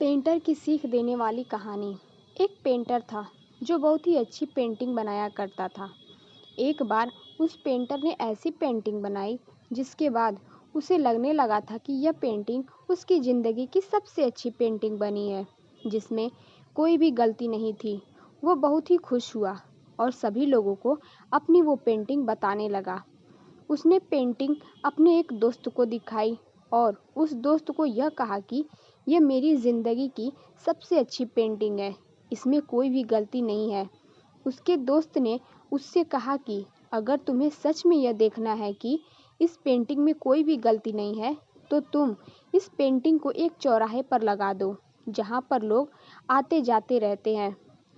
Painter की सीख देने वाली कहानी। एक पेंटर था जो बहुत ही अच्छी पेंटिंग बनाया करता था। एक बार उस पेंटर ने ऐसी पेंटिंग बनाई जिसके बाद उसे लगने लगा था कि यह पेंटिंग उसकी ज़िंदगी की सबसे अच्छी पेंटिंग बनी है, जिसमें कोई भी गलती नहीं थी। वो बहुत ही खुश हुआ और सभी लोगों को अपनी वो पेंटिंग बताने लगा। उसने पेंटिंग अपने एक दोस्त को दिखाई और उस दोस्त को यह कहा कि यह मेरी ज़िंदगी की सबसे अच्छी पेंटिंग है, इसमें कोई भी गलती नहीं है। उसके दोस्त ने उससे कहा कि अगर तुम्हें सच में यह देखना है कि इस पेंटिंग में कोई भी गलती नहीं है, तो तुम इस पेंटिंग को एक चौराहे पर लगा दो, जहाँ पर लोग आते जाते रहते हैं,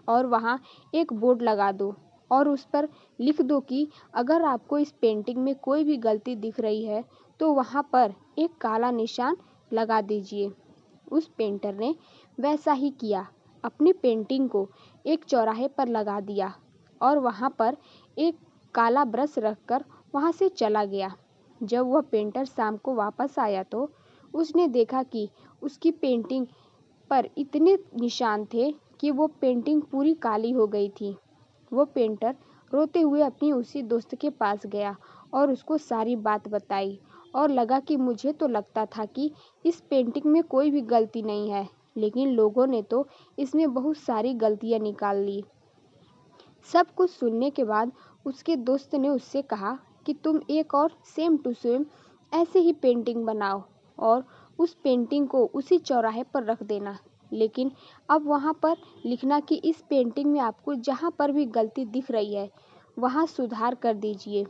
और वहाँ एक बोर्ड लगा दो और उस पर लिख दो कि अगर आपको इस पेंटिंग में कोई भी गलती दिख रही है तो वहाँ पर एक काला निशान लगा दीजिए। उस पेंटर ने वैसा ही किया, अपनी पेंटिंग को एक चौराहे पर लगा दिया और वहाँ पर एक काला ब्रश रखकर वहाँ से चला गया। जब वह पेंटर शाम को वापस आया तो उसने देखा कि उसकी पेंटिंग पर इतने निशान थे कि वो पेंटिंग पूरी काली हो गई थी। वो पेंटर रोते हुए अपनी उसी दोस्त के पास गया और उसको सारी बात बताई और लगा कि मुझे तो लगता था कि इस पेंटिंग में कोई भी गलती नहीं है, लेकिन लोगों ने तो इसमें बहुत सारी गलतियां निकाल ली। सब कुछ सुनने के बाद उसके दोस्त ने उससे कहा कि तुम एक और सेम टू सेम ऐसे ही पेंटिंग बनाओ और उस पेंटिंग को उसी चौराहे पर रख देना, लेकिन अब वहाँ पर लिखना कि इस पेंटिंग में आपको जहाँ पर भी गलती दिख रही है वहाँ सुधार कर दीजिए।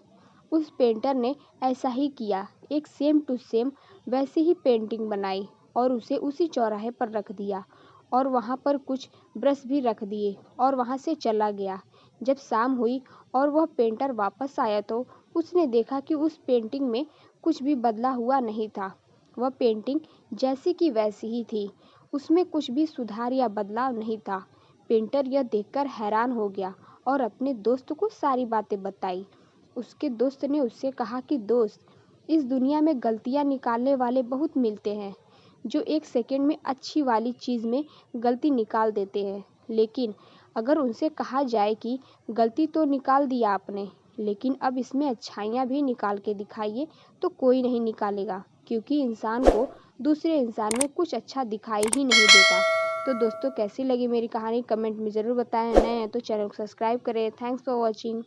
उस पेंटर ने ऐसा ही किया, एक सेम टू सेम वैसे ही पेंटिंग बनाई और उसे उसी चौराहे पर रख दिया और वहाँ पर कुछ ब्रश भी रख दिए और वहाँ से चला गया। जब शाम हुई और वह पेंटर वापस आया तो उसने देखा कि उस पेंटिंग में कुछ भी बदला हुआ नहीं था। वह पेंटिंग जैसी की वैसी ही थी, उसमें कुछ भी सुधार या बदलाव नहीं था। पेंटर यह देखकर हैरान हो गया और अपने दोस्त को सारी बातें बताई। उसके दोस्त ने उससे कहा कि दोस्त, इस दुनिया में गलतियाँ निकालने वाले बहुत मिलते हैं, जो एक सेकंड में अच्छी वाली चीज़ में गलती निकाल देते हैं, लेकिन अगर उनसे कहा जाए कि गलती तो निकाल दिया आपने, लेकिन अब इसमें अच्छाइयाँ भी निकाल के दिखाइए, तो कोई नहीं निकालेगा, क्योंकि इंसान को दूसरे इंसान में कुछ अच्छा दिखाई ही नहीं देता। तो दोस्तों, कैसी लगी मेरी कहानी कमेंट में ज़रूर बताएं। नए हैं तो चैनल को सब्सक्राइब करें। Thanks for watching.